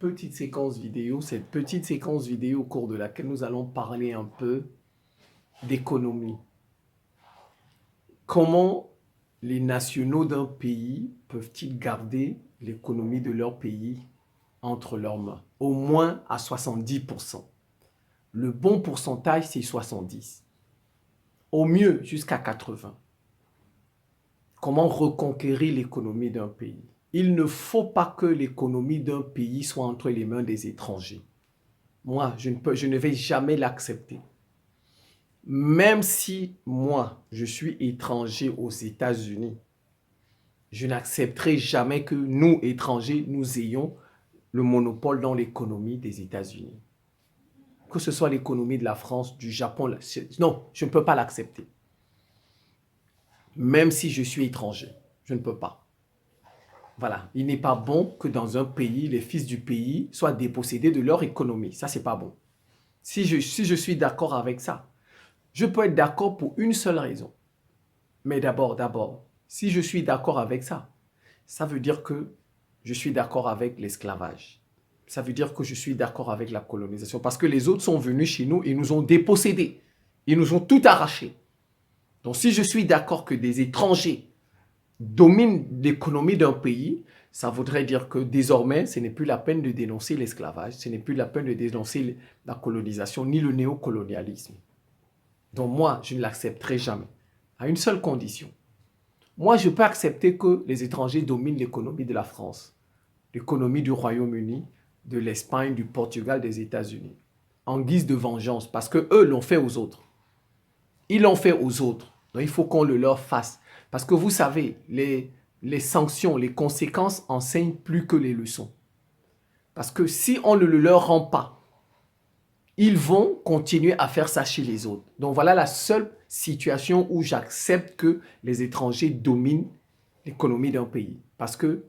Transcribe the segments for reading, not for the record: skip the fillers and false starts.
petite séquence vidéo, au cours de laquelle nous allons parler un peu d'économie. Comment les nationaux d'un pays peuvent-ils garder l'économie de leur pays entre leurs mains? Au moins à 70%. Le bon pourcentage, c'est 70. Au mieux, jusqu'à 80. Comment reconquérir l'économie d'un pays? Il ne faut pas que l'économie d'un pays soit entre les mains des étrangers. Moi, je ne vais jamais l'accepter. Même si moi, je suis étranger aux États-Unis, je n'accepterai jamais que nous, étrangers, nous ayons le monopole dans l'économie des États-Unis. Que ce soit l'économie de la France, du Japon, non, je ne peux pas l'accepter. Même si je suis étranger, je ne peux pas. Voilà, il n'est pas bon que dans un pays, les fils du pays soient dépossédés de leur économie. Ça, c'est pas bon. Si je suis d'accord avec ça, je peux être d'accord pour une seule raison. Mais d'abord, si je suis d'accord avec ça, ça veut dire que je suis d'accord avec l'esclavage. Ça veut dire que je suis d'accord avec la colonisation. Parce que les autres sont venus chez nous et nous ont dépossédés. Ils nous ont tout arraché. Donc si je suis d'accord que des étrangers dominent l'économie d'un pays, ça voudrait dire que désormais, ce n'est plus la peine de dénoncer l'esclavage, ce n'est plus la peine de dénoncer la colonisation ni le néocolonialisme. Donc moi, je ne l'accepterai jamais. À une seule condition. Moi, je peux accepter que les étrangers dominent l'économie de la France, l'économie du Royaume-Uni, de l'Espagne, du Portugal, des États-Unis, en guise de vengeance, parce qu'eux l'ont fait aux autres. Ils l'ont fait aux autres. Donc, il faut qu'on le leur fasse. Parce que vous savez, les sanctions, les conséquences enseignent plus que les leçons. Parce que si on ne le leur rend pas, ils vont continuer à faire ça chez les autres. Donc voilà la seule situation où j'accepte que les étrangers dominent l'économie d'un pays. Parce que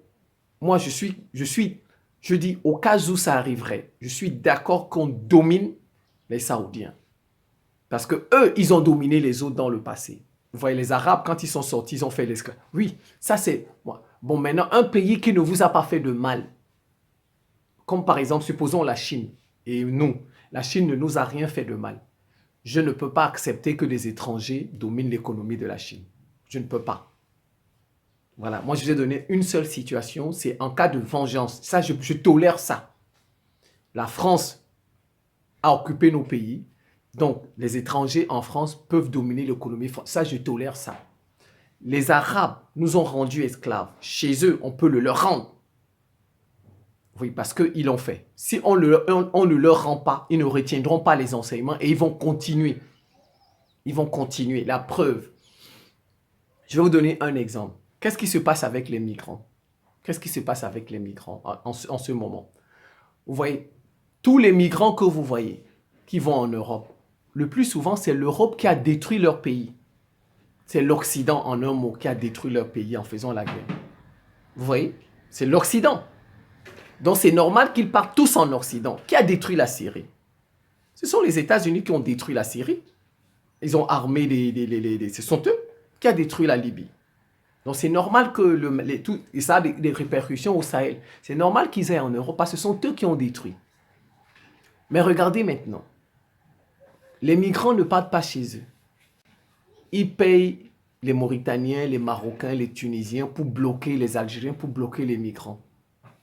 moi, je dis, au cas où ça arriverait, je suis d'accord qu'on domine les Saoudiens. Parce que eux, ils ont dominé les autres dans le passé. Vous voyez, les Arabes, quand ils sont sortis, ils ont fait l'esclavage. Oui, ça c'est... Bon, maintenant, un pays qui ne vous a pas fait de mal, comme par exemple, supposons la Chine, et nous, la Chine ne nous a rien fait de mal. Je ne peux pas accepter que des étrangers dominent l'économie de la Chine. Je ne peux pas. Voilà, moi je vous ai donné une seule situation, c'est en cas de vengeance. Ça, je tolère ça. La France a occupé nos pays, donc les étrangers en France peuvent dominer l'économie française. Ça, je tolère ça. Les Arabes nous ont rendus esclaves. Chez eux, on peut le leur rendre. Oui, parce qu'ils l'ont fait. Si on ne leur rend pas, ils ne retiendront pas les enseignements et ils vont continuer. Ils vont continuer. La preuve. Je vais vous donner un exemple. Qu'est-ce qui se passe avec les migrants? Qu'est-ce qui se passe avec les migrants en ce moment? Vous voyez, tous les migrants que vous voyez qui vont en Europe, le plus souvent, c'est l'Europe qui a détruit leur pays. C'est l'Occident, en un mot, qui a détruit leur pays en faisant la guerre. Vous voyez? C'est l'Occident. Donc, c'est normal qu'ils partent tous en Occident. Qui a détruit la Syrie? Ce sont les États-Unis qui ont détruit la Syrie. Ils ont armé ce sont eux qui ont détruit la Libye. Donc, c'est normal que et ça a des répercussions au Sahel. C'est normal qu'ils aient en Europe parce que ce sont eux qui ont détruit. Mais regardez maintenant. Les migrants ne partent pas chez eux. Ils payent les Mauritaniens, les Marocains, les Tunisiens pour bloquer les Algériens, pour bloquer les migrants.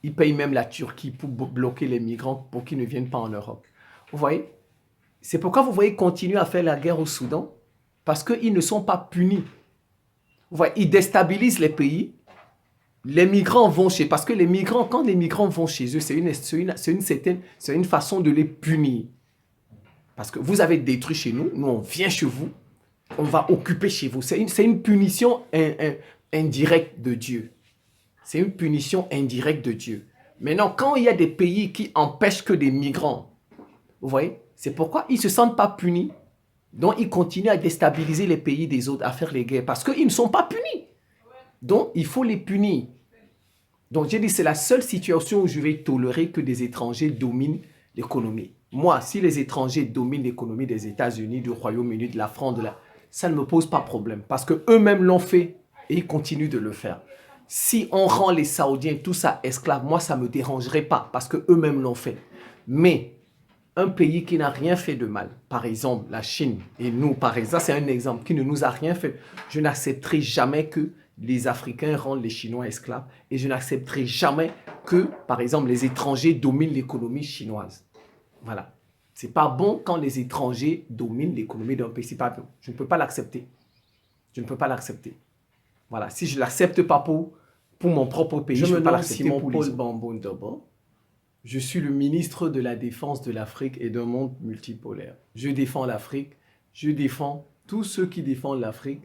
Ils payent même la Turquie pour bloquer les migrants pour qu'ils ne viennent pas en Europe. Vous voyez? C'est pourquoi vous voyez continuer à faire la guerre au Soudan. Parce qu'ils ne sont pas punis. Vous voyez, ils déstabilisent les pays. Les migrants vont chez... Parce que les migrants, quand les migrants vont chez eux, c'est une façon de les punir. Parce que vous avez détruit chez nous, nous on vient chez vous, on va occuper chez vous. C'est une punition indirecte de Dieu. C'est une punition indirecte de Dieu. Maintenant, quand il y a des pays qui empêchent que des migrants, vous voyez, c'est pourquoi ils ne se sentent pas punis. Donc, ils continuent à déstabiliser les pays des autres, à faire les guerres, parce qu'ils ne sont pas punis. Donc, il faut les punir. Donc, j'ai dit, c'est la seule situation où je vais tolérer que des étrangers dominent l'économie. Moi, si les étrangers dominent l'économie des États-Unis, du Royaume-Uni, de la France, ça ne me pose pas de problème, parce qu'eux-mêmes l'ont fait et ils continuent de le faire. Si on rend les Saoudiens tout ça esclaves, moi, ça ne me dérangerait pas parce qu'eux-mêmes l'ont fait. Mais un pays qui n'a rien fait de mal, par exemple la Chine, et nous, par exemple, c'est un exemple qui ne nous a rien fait, je n'accepterai jamais que les Africains rendent les Chinois esclaves et je n'accepterai jamais que, par exemple, les étrangers dominent l'économie chinoise. Voilà. C'est pas bon quand les étrangers dominent l'économie d'un pays. C'est pas bon. Je ne peux pas l'accepter. Je ne peux pas l'accepter. Voilà. Si je ne l'accepte pas pour mon propre pays, je ne peux pas l'accepter pour les autres. Bamboun Dobo. Je suis le ministre de la Défense de l'Afrique et d'un monde multipolaire. Je défends l'Afrique, je défends tous ceux qui défendent l'Afrique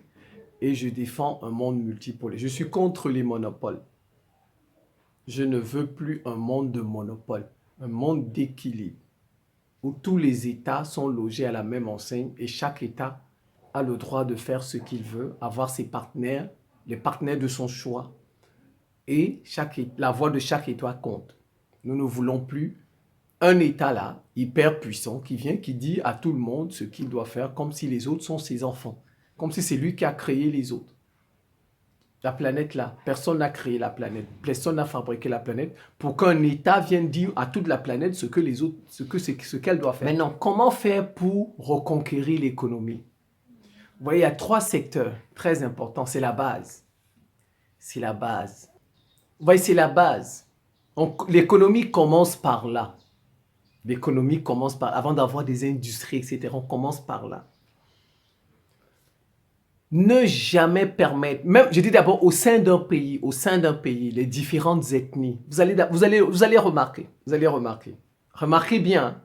et je défends un monde multipolaire. Je suis contre les monopoles. Je ne veux plus un monde de monopole, un monde d'équilibre où tous les États sont logés à la même enseigne et chaque État a le droit de faire ce qu'il veut, avoir ses partenaires, les partenaires de son choix et la voix de chaque État compte. Nous ne voulons plus un État là, hyper puissant, qui vient, qui dit à tout le monde ce qu'il doit faire, comme si les autres sont ses enfants. Comme si c'est lui qui a créé les autres. La planète là, personne n'a créé la planète. Personne n'a fabriqué la planète pour qu'un État vienne dire à toute la planète ce que les autres, ce qu'elle doit faire. Maintenant, comment faire pour reconquérir l'économie? Vous voyez, il y a 3 secteurs très importants. C'est la base. C'est la base. Vous voyez, c'est la base. L'économie commence par là. L'économie commence par... Avant d'avoir des industries, etc., on commence par là. Ne jamais permettre... Même, je dis d'abord, au sein d'un pays, les différentes ethnies, vous allez remarquer. Vous allez remarquer. Remarquez bien.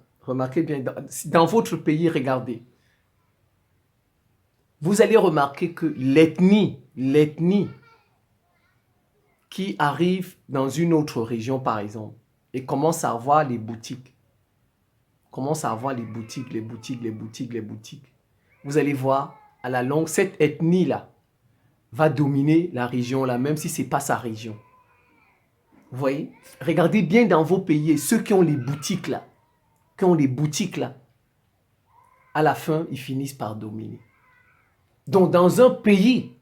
Dans votre pays, regardez. Vous allez remarquer que l'ethnie qui arrive dans une autre région, par exemple, et commence à avoir les boutiques. Vous allez voir, à la longue, cette ethnie-là va dominer la région-là, même si ce n'est pas sa région. Vous voyez? Regardez bien dans vos pays, ceux qui ont les boutiques là, à la fin, ils finissent par dominer. Donc, dans un pays,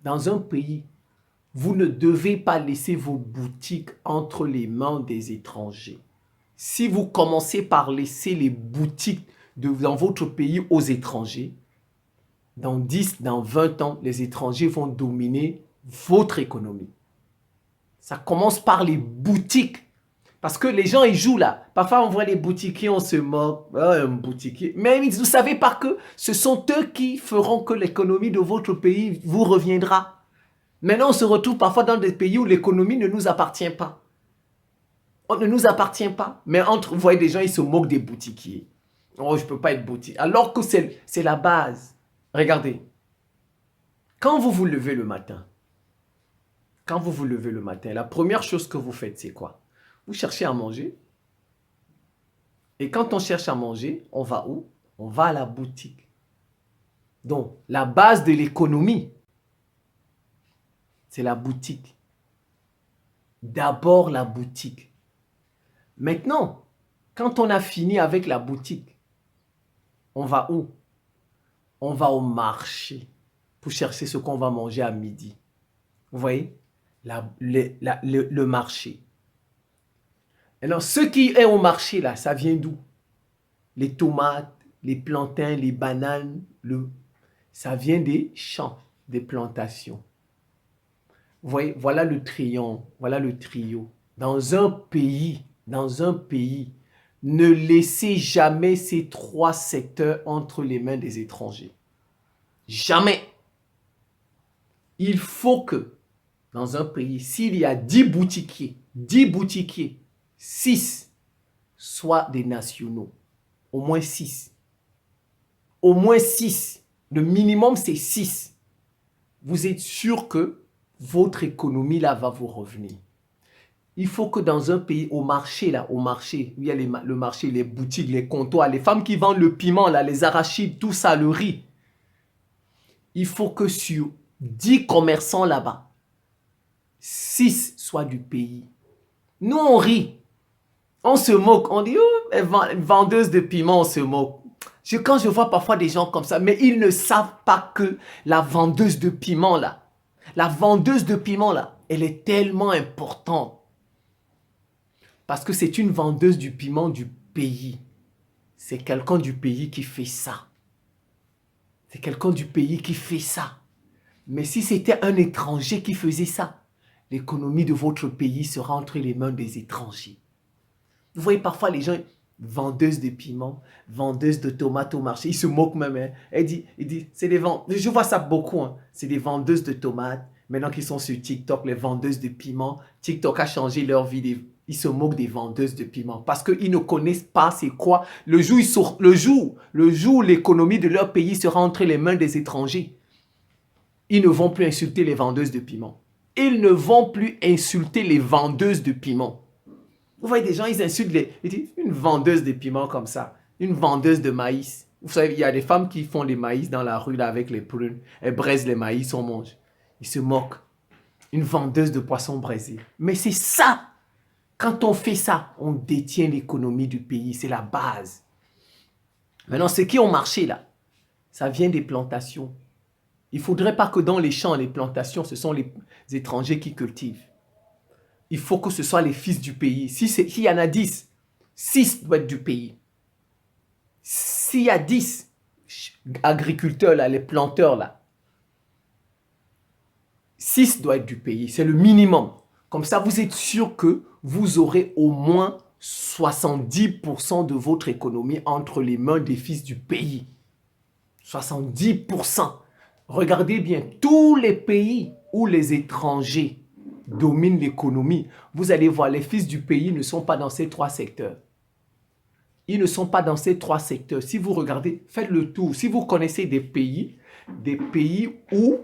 vous ne devez pas laisser vos boutiques entre les mains des étrangers. Si vous commencez par laisser les boutiques dans votre pays aux étrangers, dans 10, dans 20 ans, les étrangers vont dominer votre économie. Ça commence par les boutiques. Parce que les gens, ils jouent là. Parfois, on voit les boutiquiers, on se moque. Oh, un boutiquier. Mais vous ne savez pas que ce sont eux qui feront que l'économie de votre pays vous reviendra. Maintenant, on se retrouve parfois dans des pays où l'économie ne nous appartient pas. On ne nous appartient pas. Mais vous voyez des gens, ils se moquent des boutiquiers. Oh, je ne peux pas être boutiquier. Alors que c'est la base. Regardez. Quand vous vous levez le matin, la première chose que vous faites, c'est quoi? Vous cherchez à manger. Et quand on cherche à manger, on va où? On va à la boutique. Donc, la base de l'économie, c'est la boutique. D'abord la boutique. Maintenant, quand on a fini avec la boutique, on va où? On va au marché pour chercher ce qu'on va manger à midi. Vous voyez? Le marché. Alors, ce qui est au marché là, ça vient d'où? Les tomates, les plantains, les bananes, ça vient des champs, des plantations. Vous voyez, voilà le triangle, voilà le trio. Dans un pays, ne laissez jamais ces 3 secteurs entre les mains des étrangers. Jamais. Il faut que, dans un pays, s'il y a 10 boutiquiers, 6 soient des nationaux. Au moins 6. Au moins 6. Le minimum, c'est 6. Vous êtes sûr que votre économie là va vous revenir. Il faut que dans un pays, au marché, il y a le marché, les boutiques, les comptoirs, les femmes qui vendent le piment, là, les arachides, tout ça, le riz. Il faut que sur 10 commerçants là-bas, 6 soient du pays. Nous, on rit. On se moque. On dit, oh, vendeuse de piment, on se moque. Quand je vois parfois des gens comme ça, mais ils ne savent pas que la vendeuse de piment là, La vendeuse de piment, là, elle est tellement importante. Parce que c'est une vendeuse du piment du pays. C'est quelqu'un du pays qui fait ça. C'est quelqu'un du pays qui fait ça. Mais si c'était un étranger qui faisait ça, l'économie de votre pays sera entre les mains des étrangers. Vous voyez parfois les gens, vendeuses de piment, vendeuses de tomates au marché, ils se moquent même. Hein. Il dit, c'est des vendeuses. Je vois ça beaucoup. Hein. C'est des vendeuses de tomates. Maintenant qu'ils sont sur TikTok, les vendeuses de piment, TikTok a changé leur vie. Ils se moquent des vendeuses de piment parce qu'ils ne connaissent pas c'est quoi. Le jour où l'économie de leur pays sera entre les mains des étrangers, ils ne vont plus insulter les vendeuses de piment. Ils ne vont plus insulter les vendeuses de piment. Vous voyez des gens, ils insultent ils disent, une vendeuse de piment comme ça, une vendeuse de maïs. Vous savez, il y a des femmes qui font les maïs dans la rue là, avec les prunes. Elles braisent les maïs, on mange. Ils se moquent. Une vendeuse de poissons braisés. Mais c'est ça. Quand on fait ça, on détient l'économie du pays. C'est la base. Maintenant, ceux qui ont marché là, ça vient des plantations. Il ne faudrait pas que dans les champs, les plantations, ce sont les étrangers qui cultivent. Il faut que ce soit les fils du pays. S'il y en a 10, 6 doivent être du pays. S'il y a 10 agriculteurs, là, les planteurs, là, 6 doivent être du pays. C'est le minimum. Comme ça, vous êtes sûr que vous aurez au moins 70% de votre économie entre les mains des fils du pays. 70%. Regardez bien, tous les pays où les étrangers dominent l'économie, vous allez voir, les fils du pays ne sont pas dans ces 3 secteurs. Ils ne sont pas dans ces 3 secteurs. Si vous regardez, faites le tour. Si vous connaissez des pays où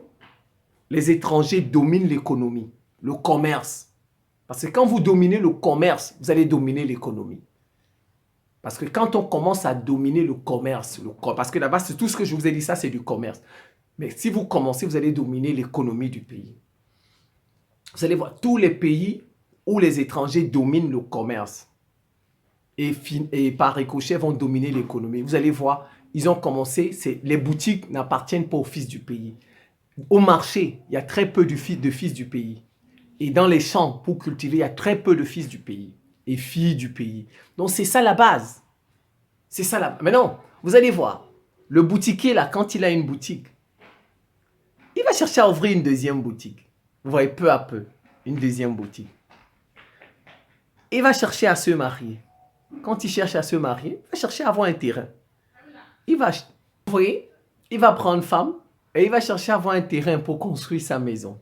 les étrangers dominent l'économie, le commerce. Parce que quand vous dominez le commerce, vous allez dominer l'économie. Parce que quand on commence à dominer le commerce, parce que là-bas, c'est tout ce que je vous ai dit, ça c'est du commerce. Mais si vous commencez, vous allez dominer l'économie du pays. Vous allez voir tous les pays où les étrangers dominent le commerce et par ricochet vont dominer l'économie. Vous allez voir, ils ont commencé, les boutiques n'appartiennent pas aux fils du pays. Au marché, il y a très peu de fils du pays. Et dans les champs, pour cultiver, il y a très peu de fils du pays et filles du pays. Donc c'est ça la base. C'est ça la base. Maintenant, vous allez voir, le boutiquier là, quand il a une boutique, il va chercher à ouvrir une deuxième boutique. Vous voyez, peu à peu, une deuxième boutique. Il va chercher à se marier. Quand il cherche à se marier, il va chercher à avoir un terrain. Il va prendre une femme et il va chercher à avoir un terrain pour construire sa maison.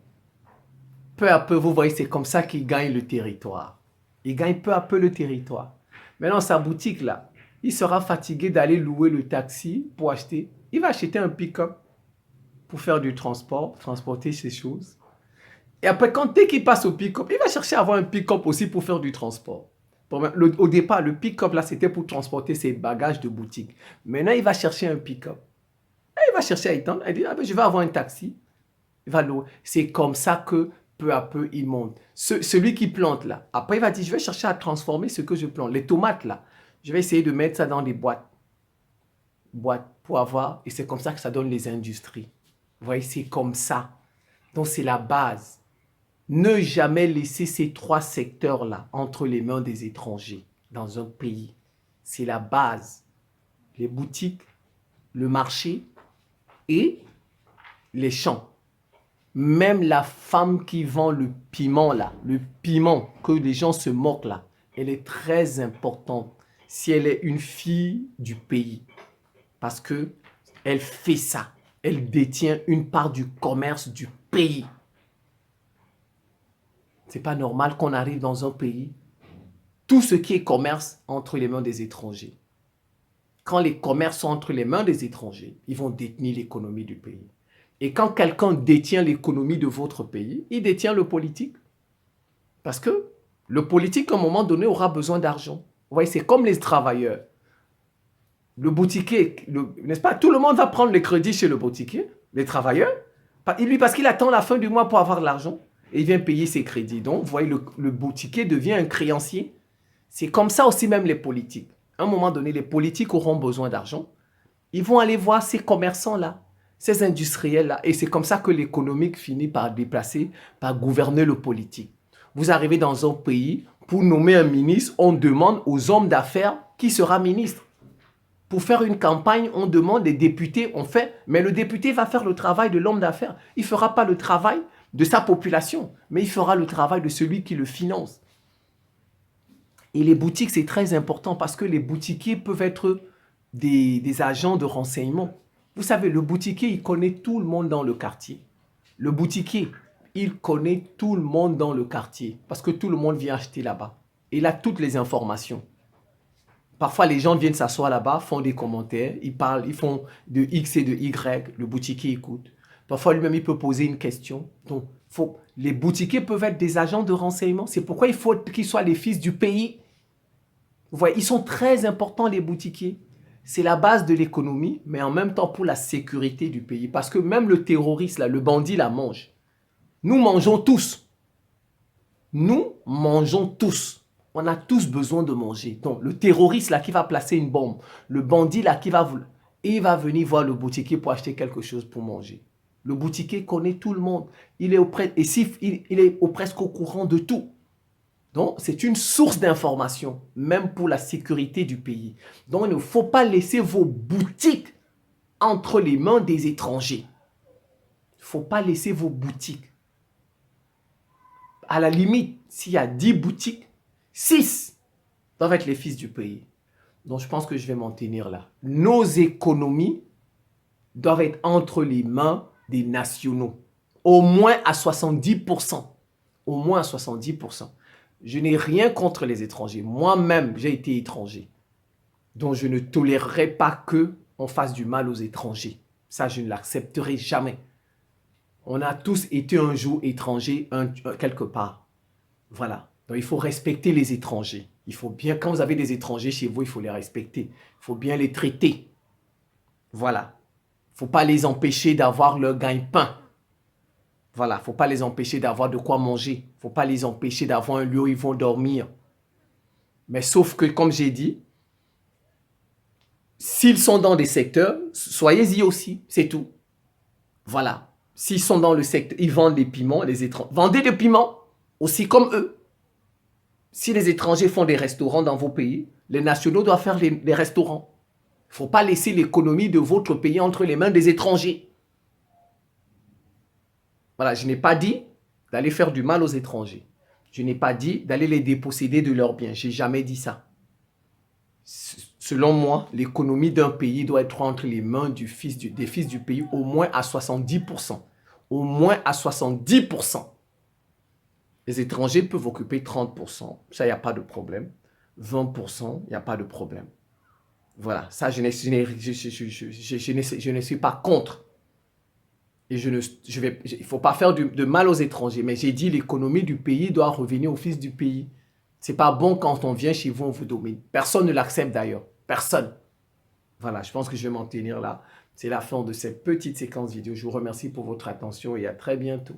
Peu à peu, vous voyez, c'est comme ça qu'il gagne le territoire. Il gagne peu à peu le territoire. Maintenant, sa boutique là, il sera fatigué d'aller louer le taxi pour acheter. Il va acheter un pick-up pour faire du transport, transporter ses choses. Et après, dès qu'il passe au pick-up, il va chercher à avoir un pick-up aussi pour faire du transport. Au départ, le pick-up là, c'était pour transporter ses bagages de boutique. Maintenant, il va chercher un pick-up. Il va chercher à étendre. Il dit, je vais avoir un taxi. Il va louer. C'est comme ça que peu à peu, il monte. Celui qui plante là, après il va dire, je vais chercher à transformer ce que je plante. Les tomates là, je vais essayer de mettre ça dans des boîtes. Boîtes pour avoir, et c'est comme ça que ça donne les industries. Vous voyez, c'est comme ça. Donc c'est la base. Ne jamais laisser ces 3 secteurs là entre les mains des étrangers dans un pays. C'est la base. Les boutiques, le marché et les champs. Même la femme qui vend le piment là, le piment que les gens se moquent là, elle est très importante si elle est une fille du pays. Parce que elle fait ça. Elle détient une part du commerce du pays. C'est pas normal qu'on arrive dans un pays, tout ce qui est commerce entre les mains des étrangers. Quand les commerces sont entre les mains des étrangers, ils vont détenir l'économie du pays. Et quand quelqu'un détient l'économie de votre pays, il détient le politique. Parce que le politique, à un moment donné, aura besoin d'argent. Vous voyez, c'est comme les travailleurs. Le boutiquier, n'est-ce pas? Tout le monde va prendre les crédits chez le boutiquier, les travailleurs. Lui, parce qu'il attend la fin du mois pour avoir de l'argent. Et il vient payer ses crédits. Donc, vous voyez, le boutiquier devient un créancier. C'est comme ça aussi même les politiques. À un moment donné, les politiques auront besoin d'argent. Ils vont aller voir ces commerçants-là. Ces industriels-là, et c'est comme ça que l'économique finit par déplacer, par gouverner le politique. Vous arrivez dans un pays, pour nommer un ministre, on demande aux hommes d'affaires qui sera ministre. Pour faire une campagne, on demande des députés, on fait, mais le député va faire le travail de l'homme d'affaires. Il ne fera pas le travail de sa population, mais il fera le travail de celui qui le finance. Et les boutiques, c'est très important parce que les boutiquiers peuvent être des agents de renseignement. Vous savez, le boutiquier, il connaît tout le monde dans le quartier. Le boutiquier, il connaît tout le monde dans le quartier parce que tout le monde vient acheter là-bas. Il a toutes les informations. Parfois, les gens viennent s'asseoir là-bas, font des commentaires, ils parlent, ils font de X et de Y, le boutiquier écoute. Parfois, lui-même, il peut poser une question. Donc, les boutiquiers peuvent être des agents de renseignement. C'est pourquoi il faut qu'ils soient les fils du pays. Vous voyez, ils sont très importants, les boutiquiers. C'est la base de l'économie, mais en même temps pour la sécurité du pays. Parce que même le terroriste, là, le bandit, la mange. Nous mangeons tous. Nous mangeons tous. On a tous besoin de manger. Donc, le terroriste là qui va placer une bombe, le bandit là qui va... il va venir voir le boutiquier pour acheter quelque chose pour manger. Le boutiquier connaît tout le monde. Il est presque au courant de tout. Donc, c'est une source d'information, même pour la sécurité du pays. Donc, il ne faut pas laisser vos boutiques entre les mains des étrangers. Il ne faut pas laisser vos boutiques. À la limite, s'il y a 10 boutiques, 6 doivent être les fils du pays. Donc, je pense que je vais m'en tenir là. Nos économies doivent être entre les mains des nationaux. Au moins à 70%. Au moins à 70%. Je n'ai rien contre les étrangers. Moi-même, j'ai été étranger. Donc, je ne tolérerai pas qu'on fasse du mal aux étrangers. Ça, je ne l'accepterai jamais. On a tous été un jour étrangers quelque part. Voilà. Donc, il faut respecter les étrangers. Il faut bien, quand vous avez des étrangers chez vous, il faut les respecter. Il faut bien les traiter. Voilà. Il ne faut pas les empêcher d'avoir leur gagne-pain. Voilà. Il ne faut pas les empêcher d'avoir de quoi manger. Il ne faut pas les empêcher d'avoir un lieu où ils vont dormir. Mais sauf que, comme j'ai dit, s'ils sont dans des secteurs, soyez-y aussi. C'est tout. Voilà. S'ils sont dans le secteur, ils vendent des piments, les étrangers. Vendez des piments aussi comme eux. Si les étrangers font des restaurants dans vos pays, les nationaux doivent faire les restaurants. Il ne faut pas laisser l'économie de votre pays entre les mains des étrangers. Voilà, je n'ai pas dit d'aller faire du mal aux étrangers. Je n'ai pas dit d'aller les déposséder de leurs biens. Je n'ai jamais dit ça. Selon moi, l'économie d'un pays doit être entre les mains des fils du pays au moins à 70%. Au moins à 70%. Les étrangers peuvent occuper 30%. Ça, il n'y a pas de problème. 20%, il n'y a pas de problème. Voilà. Ça, je ne suis pas contre. Et il ne faut pas faire de mal aux étrangers. Mais j'ai dit l'économie du pays doit revenir au fils du pays. Ce n'est pas bon quand on vient chez vous, on vous domine. Personne ne l'accepte d'ailleurs. Personne. Voilà, je pense que je vais m'en tenir là. C'est la fin de cette petite séquence vidéo. Je vous remercie pour votre attention et à très bientôt.